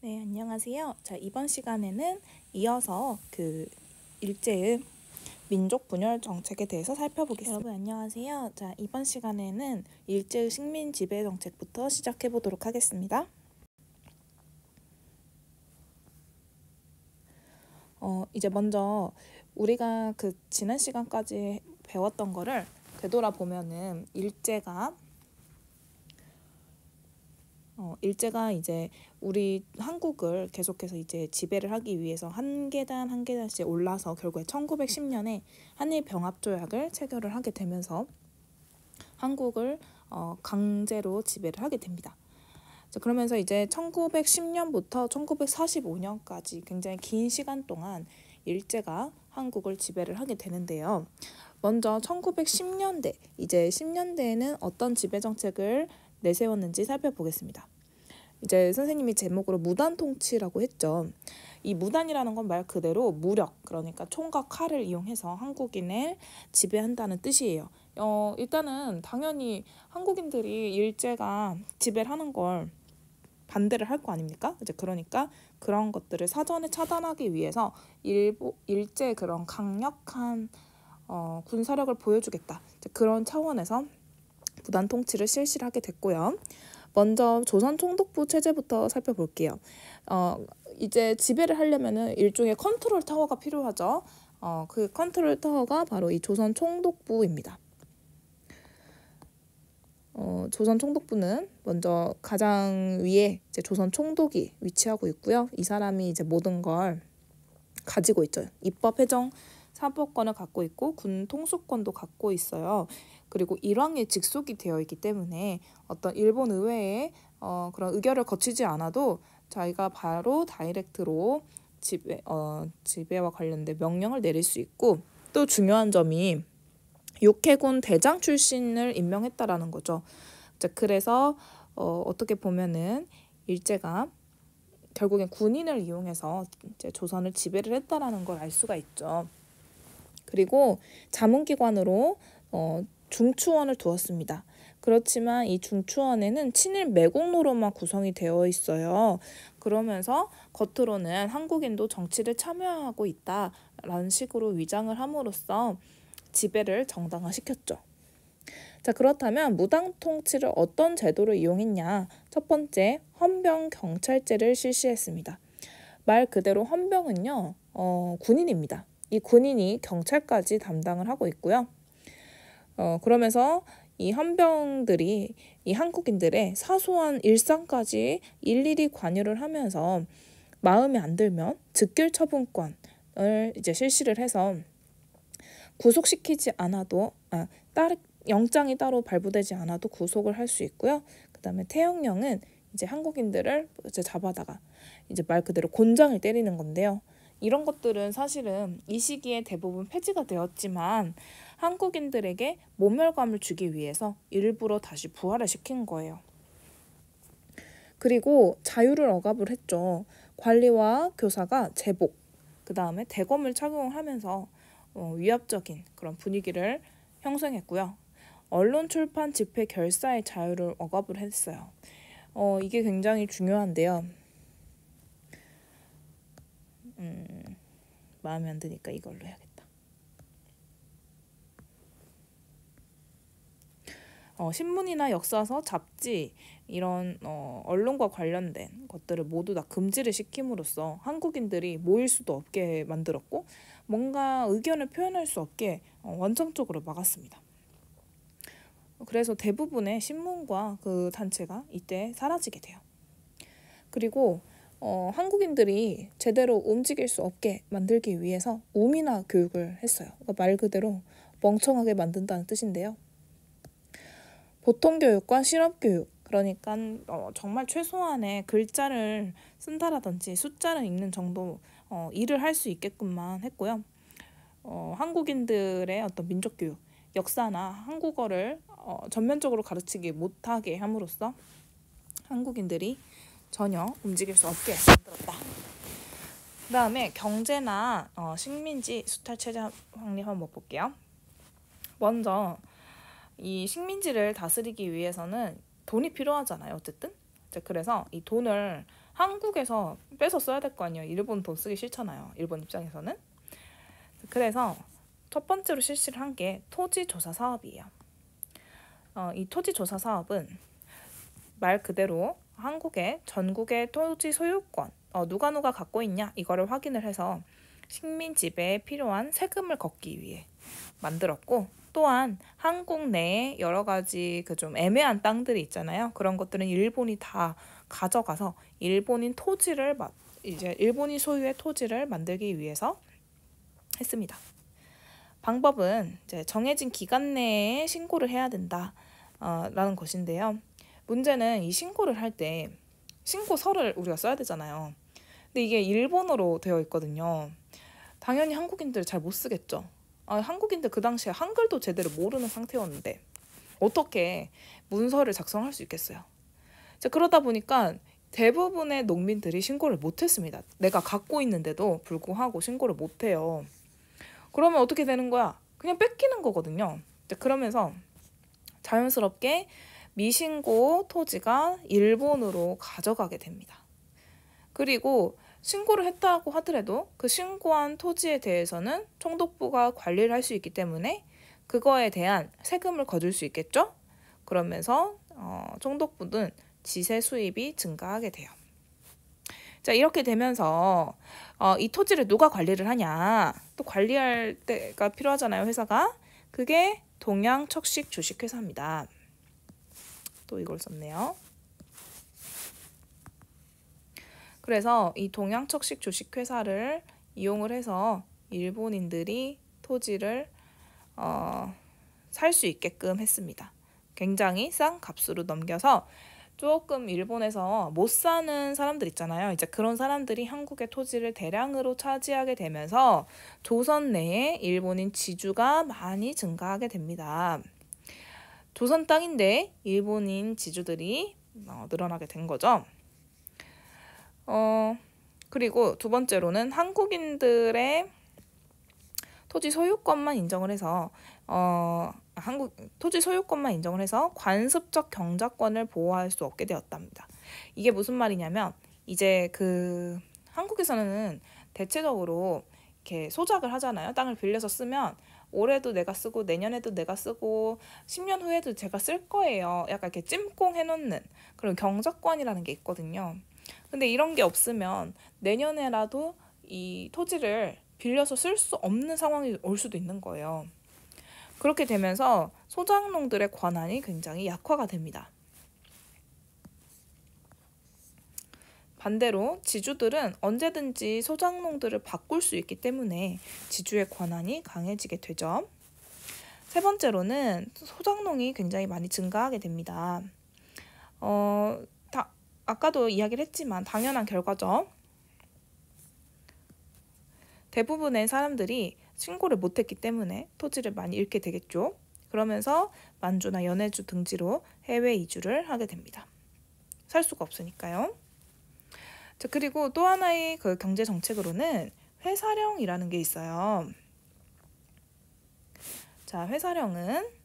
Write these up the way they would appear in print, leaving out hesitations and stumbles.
네, 안녕하세요. 자, 이번 시간에는 이어서 일제의 민족 분열 정책에 대해서 살펴보겠습니다. 여러분 안녕하세요. 자, 이번 시간에는 일제의 식민 지배 정책부터 시작해 보도록 하겠습니다. 이제 먼저 우리가 지난 시간까지 배웠던 거를 되돌아보면은 일제가 이제 우리 한국을 계속해서 이제 지배를 하기 위해서 한 계단 한 계단씩 올라서 결국에 1910년에 한일 병합 조약을 체결을 하게 되면서 한국을 강제로 지배를 하게 됩니다. 자, 그러면서 이제 1910년부터 1945년까지 굉장히 긴 시간 동안 일제가 한국을 지배를 하게 되는데요. 먼저 1910년대, 이제 10년대에는 어떤 지배 정책을 내세웠는지 살펴보겠습니다. 이제 선생님이 제목으로 무단 통치라고 했죠. 이 무단이라는 건 말 그대로 무력, 그러니까 총과 칼을 이용해서 한국인을 지배한다는 뜻이에요. 일단은 당연히 한국인들이 일제가 지배를 하는 걸 반대를 할 거 아닙니까? 이제 그러니까 그런 것들을 사전에 차단하기 위해서 일제 그런 강력한 군사력을 보여주겠다. 이제 그런 차원에서 무단 통치를 실시를 하게 됐고요. 먼저 조선 총독부 체제부터 살펴볼게요. 이제 지배를 하려면은 일종의 컨트롤 타워가 필요하죠. 그 컨트롤 타워가 바로 이 조선 총독부입니다. 조선 총독부는 먼저 가장 위에 이제 조선 총독이 위치하고 있고요. 이 사람이 이제 모든 걸 가지고 있죠. 입법, 해정, 사법권을 갖고 있고 군 통수권도 갖고 있어요. 그리고 일왕에 직속이 되어 있기 때문에 어떤 일본 의회의 그런 의결을 거치지 않아도 자기가 바로 다이렉트로 지배와 관련된 명령을 내릴 수 있고, 또 중요한 점이 육해군 대장 출신을 임명했다라는 거죠. 자, 그래서 어떻게 보면은 일제가 결국엔 군인을 이용해서 이제 조선을 지배를 했다라는 걸 알 수가 있죠. 그리고 자문기관으로 중추원을 두었습니다. 그렇지만 이 중추원에는 친일 매국노로만 구성이 되어 있어요. 그러면서 겉으로는 한국인도 정치를 참여하고 있다라는 식으로 위장을 함으로써 지배를 정당화시켰죠. 자, 그렇다면 무당 통치를 어떤 제도를 이용했냐? 첫 번째, 헌병경찰제를 실시했습니다. 말 그대로 헌병은요, 군인입니다. 이 군인이 경찰까지 담당을 하고 있고요. 그러면서 이 헌병들이 이 한국인들의 사소한 일상까지 일일이 관여를 하면서 마음에 안 들면 즉결 처분권을 이제 실시를 해서 구속시키지 않아도 영장이 따로 발부되지 않아도 구속을 할 수 있고요. 그다음에 태형령은 이제 한국인들을 이제 잡아다가 이제 말 그대로 곤장을 때리는 건데요. 이런 것들은 사실은 이 시기에 대부분 폐지가 되었지만 한국인들에게 모멸감을 주기 위해서 일부러 다시 부활을 시킨 거예요. 그리고 자유를 억압을 했죠. 관리와 교사가 제복, 그 다음에 대검을 착용하면서 위압적인 그런 분위기를 형성했고요. 언론, 출판, 집회, 결사의 자유를 억압을 했어요. 이게 굉장히 중요한데요. 마음에 안 드니까 이걸로 해야겠다. 신문이나 역사서, 잡지 이런 언론과 관련된 것들을 모두 다 금지를 시킴으로써 한국인들이 모일 수도 없게 만들었고 뭔가 의견을 표현할 수 없게 원천적으로 막았습니다. 그래서 대부분의 신문과 그 단체가 이때 사라지게 돼요. 그리고 한국인들이 제대로 움직일 수 없게 만들기 위해서 우민화 교육을 했어요. 그러니까 말 그대로 멍청하게 만든다는 뜻인데요. 보통교육과 실업교육, 그러니까 정말 최소한의 글자를 쓴다라든지 숫자를 읽는 정도 일을 할 수 있게끔만 했고요. 한국인들의 어떤 민족교육, 역사나 한국어를 전면적으로 가르치지 못하게 함으로써 한국인들이 전혀 움직일 수 없게 만들었다. 그 다음에 경제나 식민지 수탈체제 확립 한번 볼게요. 먼저 이 식민지를 다스리기 위해서는 돈이 필요하잖아요. 어쨌든 그래서 이 돈을 한국에서 빼서 써야 될 거 아니에요. 일본 돈 쓰기 싫잖아요. 일본 입장에서는. 그래서 첫 번째로 실시를 한 게 토지조사 사업이에요. 이 토지조사 사업은 말 그대로 한국의 전국의 토지 소유권, 누가 갖고 있냐 이거를 확인을 해서 식민 지배에 필요한 세금을 걷기 위해 만들었고, 또한 한국 내에 여러 가지 그 좀 애매한 땅들이 있잖아요. 그런 것들은 일본이 다 가져가서 일본인 소유의 토지를 만들기 위해서 했습니다. 방법은 이제 정해진 기간 내에 신고를 해야 된다 라는 것인데요. 문제는 이 신고를 할 때 신고서를 우리가 써야 되잖아요. 근데 이게 일본어로 되어 있거든요. 당연히 한국인들 잘 못 쓰겠죠. 한국인들 그 당시에 한글도 제대로 모르는 상태였는데 어떻게 문서를 작성할 수 있겠어요. 그러다 보니까 대부분의 농민들이 신고를 못했습니다. 내가 갖고 있는데도 불구하고 신고를 못해요. 그러면 어떻게 되는 거야? 그냥 뺏기는 거거든요. 그러면서 자연스럽게 미신고 토지가 일본으로 가져가게 됩니다. 그리고 신고를 했다고 하더라도 그 신고한 토지에 대해서는 총독부가 관리를 할 수 있기 때문에 그거에 대한 세금을 거둘 수 있겠죠? 그러면서 총독부는 지세 수입이 증가하게 돼요. 자, 이렇게 되면서 이 토지를 누가 관리를 하냐? 또 관리할 때가 필요하잖아요, 회사가. 그게 동양척식 주식회사입니다. 또 이걸 썼네요. 그래서 이 동양척식 주식회사를 이용을 해서 일본인들이 토지를 살 수 있게끔 했습니다. 굉장히 싼 값으로 넘겨서 조금 일본에서 못 사는 사람들 있잖아요. 이제 그런 사람들이 한국의 토지를 대량으로 차지하게 되면서 조선 내에 일본인 지주가 많이 증가하게 됩니다. 조선 땅인데 일본인 지주들이 늘어나게 된 거죠. 그리고 두 번째로는 한국인들의 토지 소유권만 인정을 해서 토지 소유권만 인정을 해서 관습적 경작권을 보호할 수 없게 되었답니다. 이게 무슨 말이냐면 이제 그 한국에서는 대체적으로 이렇게 소작을 하잖아요. 땅을 빌려서 쓰면 올해도 내가 쓰고 내년에도 내가 쓰고 10년 후에도 제가 쓸 거예요. 약간 이렇게 찜꽁 해놓는 그런 경작권이라는 게 있거든요. 근데 이런 게 없으면 내년에라도 이 토지를 빌려서 쓸 수 없는 상황이 올 수도 있는 거예요. 그렇게 되면서 소작농들의 권한이 굉장히 약화가 됩니다. 반대로 지주들은 언제든지 소작농들을 바꿀 수 있기 때문에 지주의 권한이 강해지게 되죠. 세 번째로는 소작농이 굉장히 많이 증가하게 됩니다. 아까도 이야기를 했지만 당연한 결과죠. 대부분의 사람들이 신고를 못했기 때문에 토지를 많이 잃게 되겠죠. 그러면서 만주나 연해주 등지로 해외 이주를 하게 됩니다. 살 수가 없으니까요. 자, 그리고 또 하나의 그 경제 정책으로는 회사령이라는 게 있어요. 자, 회사령은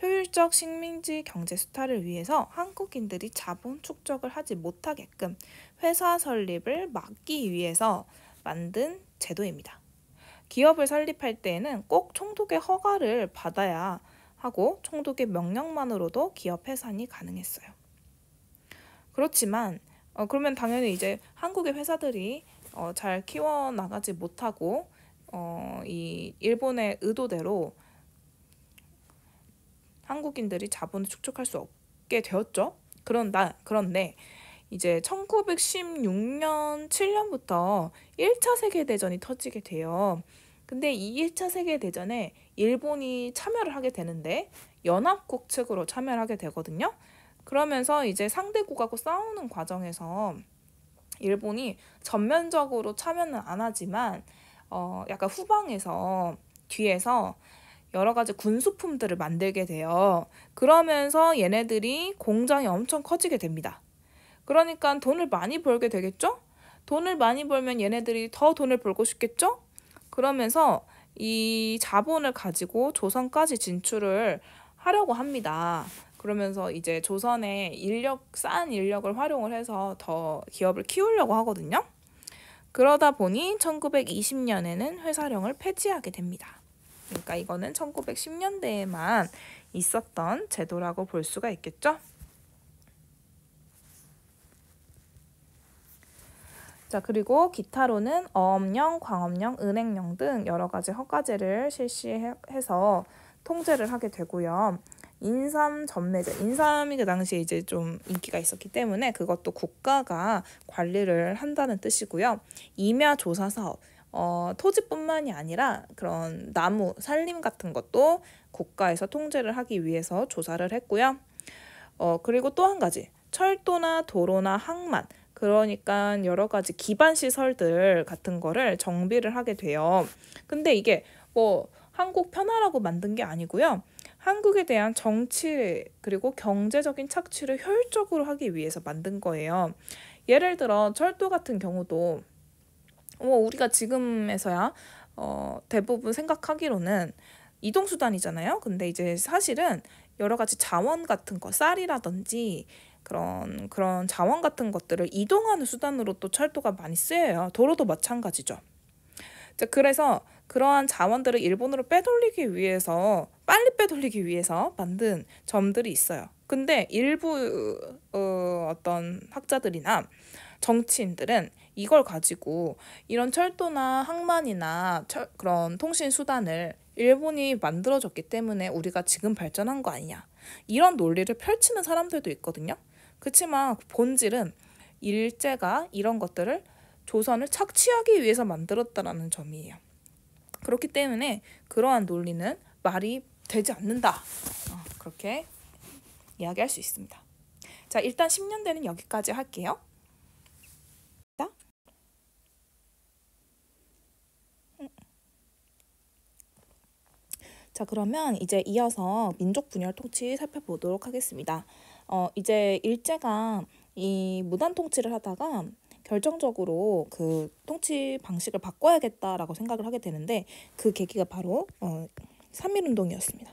효율적 식민지 경제 수탈을 위해서 한국인들이 자본 축적을 하지 못하게끔 회사 설립을 막기 위해서 만든 제도입니다. 기업을 설립할 때에는 꼭 총독의 허가를 받아야 하고 총독의 명령만으로도 기업 해산이 가능했어요. 그렇지만 그러면 당연히 이제 한국의 회사들이 잘 키워나가지 못하고 이 일본의 의도대로 한국인들이 자본을 축적할 수 없게 되었죠. 그런데 이제 1916년 7년부터 1차 세계대전이 터지게 돼요. 근데 이 1차 세계대전에 일본이 참여를 하게 되는데 연합국 측으로 참여를 하게 되거든요. 그러면서 이제 상대국하고 싸우는 과정에서 일본이 전면적으로 참여는 안 하지만 약간 후방에서 뒤에서 여러 가지 군수품들을 만들게 돼요. 그러면서 얘네들이 공장이 엄청 커지게 됩니다. 그러니까 돈을 많이 벌게 되겠죠? 돈을 많이 벌면 얘네들이 더 돈을 벌고 싶겠죠? 그러면서 이 자본을 가지고 조선까지 진출을 하려고 합니다. 그러면서 이제 조선의 싼 인력을 활용을 해서 더 기업을 키우려고 하거든요. 그러다 보니 1920년에는 회사령을 폐지하게 됩니다. 그러니까 이거는 1910년대에만 있었던 제도라고 볼 수가 있겠죠. 자, 그리고 기타로는 어업령, 광업령, 은행령 등 여러 가지 허가제를 실시해서 통제를 하게 되고요. 인삼 전매제, 인삼이 그 당시에 이제 좀 인기가 있었기 때문에 그것도 국가가 관리를 한다는 뜻이고요. 임야 조사 사업, 토지뿐만이 아니라 그런 나무, 산림 같은 것도 국가에서 통제를 하기 위해서 조사를 했고요. 그리고 또 한 가지, 철도나 도로나 항만, 그러니까 여러 가지 기반 시설들 같은 거를 정비를 하게 돼요. 근데 이게 뭐 한국 편하라고 만든 게 아니고요. 한국에 대한 정치 그리고 경제적인 착취를 효율적으로 하기 위해서 만든 거예요. 예를 들어 철도 같은 경우도 우리가 지금에서야 대부분 생각하기로는 이동수단이잖아요. 근데 이제 사실은 여러 가지 자원 같은 거, 쌀이라든지 그런 자원 같은 것들을 이동하는 수단으로 또 철도가 많이 쓰여요. 도로도 마찬가지죠. 그래서 그러한 자원들을 일본으로 빨리 빼돌리기 위해서 만든 점들이 있어요. 근데 일부 어떤 학자들이나 정치인들은 이걸 가지고 이런 철도나 항만이나 그런 통신 수단을 일본이 만들어줬기 때문에 우리가 지금 발전한 거 아니냐, 이런 논리를 펼치는 사람들도 있거든요. 그렇지만 본질은 일제가 이런 것들을 조선을 착취하기 위해서 만들었다라는 점이에요. 그렇기 때문에 그러한 논리는 말이 되지 않는다. 그렇게 이야기할 수 있습니다. 자, 일단 10년대는 여기까지 할게요. 자, 그러면 이제 이어서 민족 분열 통치 살펴보도록 하겠습니다. 이제 일제가 이 무단 통치를 하다가 결정적으로 그 통치 방식을 바꿔야겠다라고 생각을 하게 되는데, 그 계기가 바로 3.1운동이었습니다.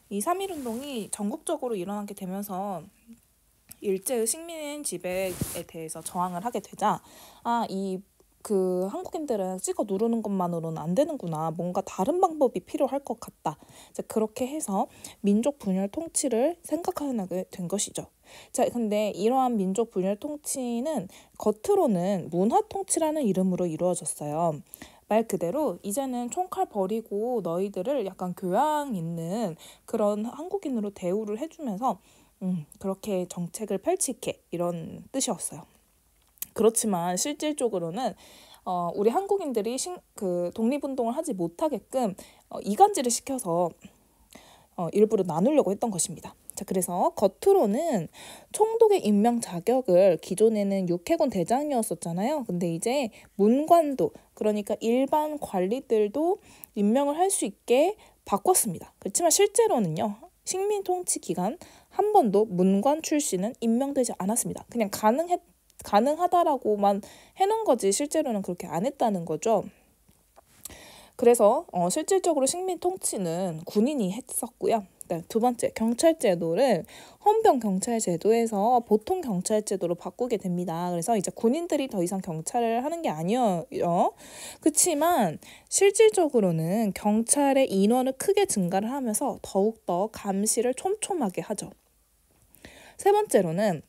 이 3.1운동이 전국적으로 일어나게 되면서 일제의 식민 지배에 대해서 저항을 하게 되자 그 한국인들은 찍어 누르는 것만으로는 안 되는구나, 뭔가 다른 방법이 필요할 것 같다. 그렇게 해서 민족 분열 통치를 생각하게 된 것이죠. 자, 근데 이러한 민족 분열 통치는 겉으로는 문화 통치라는 이름으로 이루어졌어요. 말 그대로 이제는 총칼 버리고 너희들을 약간 교양 있는 그런 한국인으로 대우를 해주면서 그렇게 정책을 펼치게, 이런 뜻이었어요. 그렇지만 실질적으로는 우리 한국인들이 그 독립운동을 하지 못하게끔 이간질을 시켜서 일부러 나누려고 했던 것입니다. 자, 그래서 겉으로는 총독의 임명 자격을, 기존에는 육해군 대장이었었잖아요. 근데 이제 문관도, 그러니까 일반 관리들도 임명을 할 수 있게 바꿨습니다. 그렇지만 실제로는요, 식민 통치 기간 한 번도 문관 출신은 임명되지 않았습니다. 그냥 가능하다라고만 해놓은 거지 실제로는 그렇게 안 했다는 거죠. 그래서 실질적으로 식민 통치는 군인이 했었고요. 두 번째, 경찰제도를 헌병경찰제도에서 보통경찰제도로 바꾸게 됩니다. 그래서 이제 군인들이 더 이상 경찰을 하는 게 아니에요. 그렇지만 실질적으로는 경찰의 인원을 크게 증가를 하면서 더욱더 감시를 촘촘하게 하죠. 세 번째로는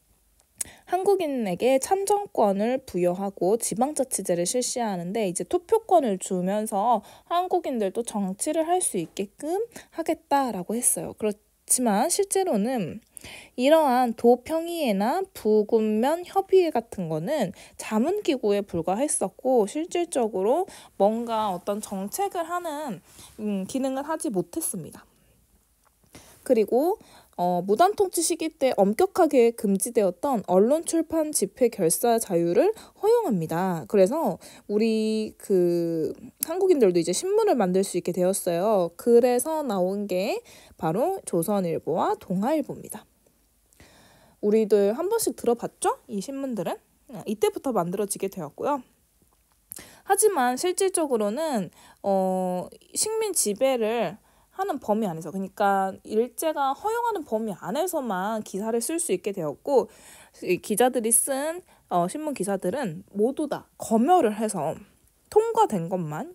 한국인에게 참정권을 부여하고 지방자치제를 실시하는데 이제 투표권을 주면서 한국인들도 정치를 할 수 있게끔 하겠다라고 했어요. 그렇지만 실제로는 이러한 도평의회나 부군면 협의회 같은 거는 자문기구에 불과했었고, 실질적으로 뭔가 어떤 정책을 하는 기능을 하지 못했습니다. 그리고 무단 통치 시기 때 엄격하게 금지되었던 언론 출판 집회 결사 자유를 허용합니다. 그래서 우리 한국인들도 이제 신문을 만들 수 있게 되었어요. 그래서 나온 게 바로 조선일보와 동아일보입니다. 우리들 한 번씩 들어봤죠? 이 신문들은 이때부터 만들어지게 되었고요. 하지만 실질적으로는 식민 지배를 하는 범위 안에서, 그러니까 일제가 허용하는 범위 안에서만 기사를 쓸 수 있게 되었고, 이 기자들이 쓴 신문 기사들은 모두 다 검열을 해서 통과된 것만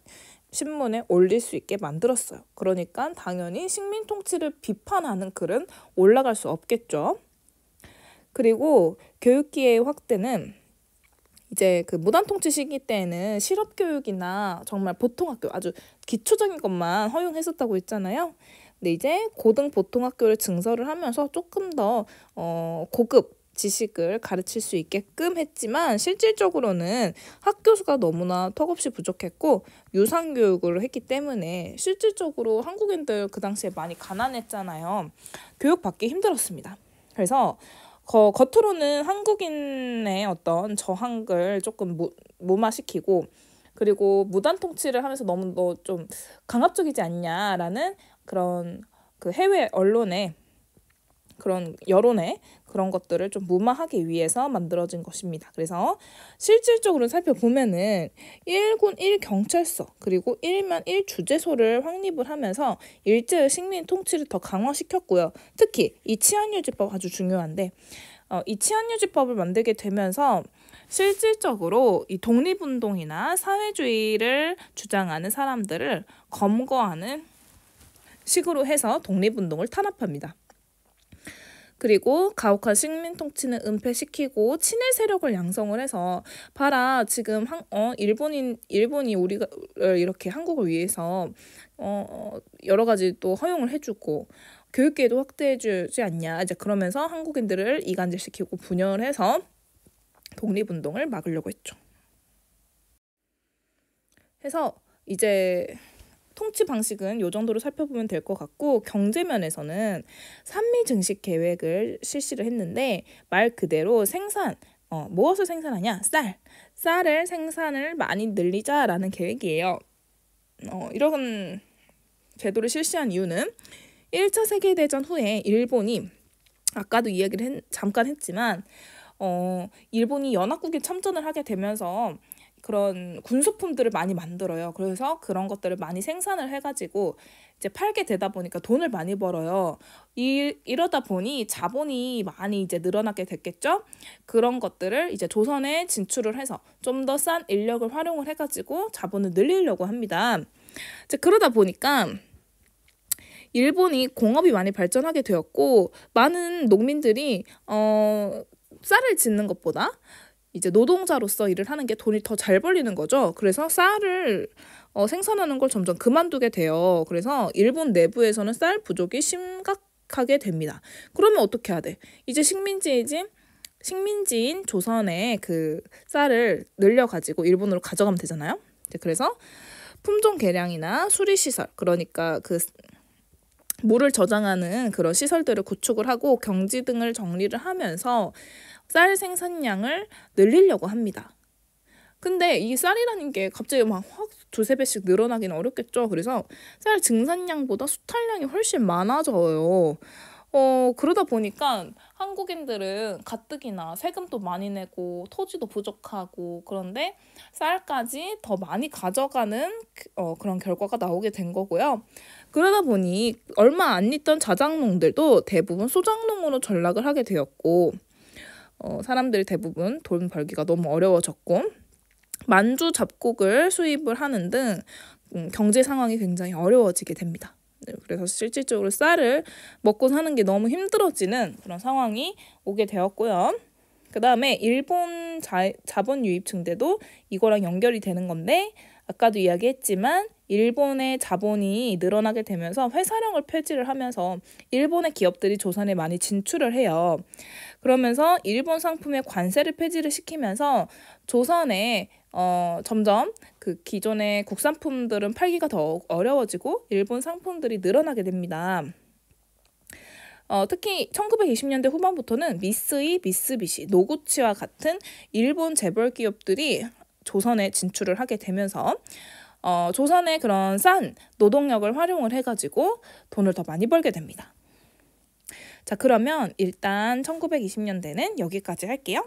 신문에 올릴 수 있게 만들었어요. 그러니까 당연히 식민 통치를 비판하는 글은 올라갈 수 없겠죠. 그리고 교육기회의 확대는 이제 그 무단 통치 시기 때에는 실업 교육이나 정말 보통학교, 아주 기초적인 것만 허용했었다고 했잖아요. 근데 이제 고등 보통학교를 증설을 하면서 조금 더 고급 지식을 가르칠 수 있게끔 했지만, 실질적으로는 학교 수가 너무나 턱없이 부족했고 유상교육을 했기 때문에 실질적으로 한국인들 그 당시에 많이 가난했잖아요. 교육받기 힘들었습니다. 그래서 겉으로는 한국인의 어떤 저항을 조금 무마시키고, 그리고 무단 통치를 하면서 너무 너 좀 강압적이지 않냐라는 그런 그 해외 언론의 그런 여론의 그런 것들을 좀 무마하기 위해서 만들어진 것입니다. 그래서 실질적으로 살펴보면은 1군 1경찰서 그리고 1면 1주재소를 확립을 하면서 일제의 식민 통치를 더 강화시켰고요. 특히 이 치안유지법 아주 중요한데, 이 치안유지법을 만들게 되면서 실질적으로 이 독립운동이나 사회주의를 주장하는 사람들을 검거하는 식으로 해서 독립운동을 탄압합니다. 그리고 가혹한 식민 통치는 은폐시키고 친일 세력을 양성을 해서, 봐라 지금 일본이 우리가 이렇게 한국을 위해서 여러 가지 또 허용을 해주고 교육계도 확대해주지 않냐, 이제 그러면서 한국인들을 이간질시키고 분열해서 독립운동을 막으려고 했죠. 해서 이제 통치 방식은 이 정도로 살펴보면 될 것 같고, 경제면에서는 산미 증식 계획을 실시를 했는데, 말 그대로 무엇을 생산하냐? 쌀을 생산을 많이 늘리자라는 계획이에요. 이런 제도를 실시한 이유는 1차 세계대전 후에 일본이, 아까도 이야기를 잠깐 했지만 일본이 연합국에 참전을 하게 되면서 그런 군소품들을 많이 만들어요. 그래서 그런 것들을 많이 생산을 해가지고 이제 팔게 되다 보니까 돈을 많이 벌어요. 이러다 보니 자본이 많이 이제 늘어나게 됐겠죠. 그런 것들을 이제 조선에 진출을 해서 좀 더 싼 인력을 활용을 해가지고 자본을 늘리려고 합니다. 이제 그러다 보니까 일본이 공업이 많이 발전하게 되었고, 많은 농민들이 쌀을 짓는 것보다 이제 노동자로서 일을 하는 게 돈이 더 잘 벌리는 거죠. 그래서 쌀을 생산하는 걸 점점 그만두게 돼요. 그래서 일본 내부에서는 쌀 부족이 심각하게 됩니다. 그러면 어떻게 해야 돼? 이제 식민지인 조선의 그 쌀을 늘려가지고 일본으로 가져가면 되잖아요. 그래서 품종 개량이나 수리 시설, 그러니까 그 물을 저장하는 그런 시설들을 구축을 하고 경지 등을 정리를 하면서 쌀 생산량을 늘리려고 합니다. 근데 이 쌀이라는 게 갑자기 막 확 두세 배씩 늘어나기는 어렵겠죠. 그래서 쌀 증산량보다 수탈량이 훨씬 많아져요. 그러다 보니까 한국인들은 가뜩이나 세금도 많이 내고 토지도 부족하고, 그런데 쌀까지 더 많이 가져가는 그런 결과가 나오게 된 거고요. 그러다 보니 얼마 안 있던 자작농들도 대부분 소작농으로 전락을 하게 되었고, 사람들이 대부분 돈 벌기가 너무 어려워졌고, 만주 잡곡을 수입을 하는 등 경제 상황이 굉장히 어려워지게 됩니다. 그래서 실질적으로 쌀을 먹고 사는 게 너무 힘들어지는 그런 상황이 오게 되었고요. 그 다음에 일본 자본 유입 증대도 이거랑 연결이 되는 건데, 아까도 이야기했지만 일본의 자본이 늘어나게 되면서 회사령을 폐지를 하면서 일본의 기업들이 조선에 많이 진출을 해요. 그러면서 일본 상품의 관세를 폐지를 시키면서 조선에 점점 그 기존의 국산품들은 팔기가 더 어려워지고 일본 상품들이 늘어나게 됩니다. 특히 1920년대 후반부터는 미쓰이, 미쓰비시, 노구치와 같은 일본 재벌 기업들이 조선에 진출을 하게 되면서 조선의 그런 싼 노동력을 활용을 해가지고 돈을 더 많이 벌게 됩니다. 자, 그러면 일단 1920년대는 여기까지 할게요.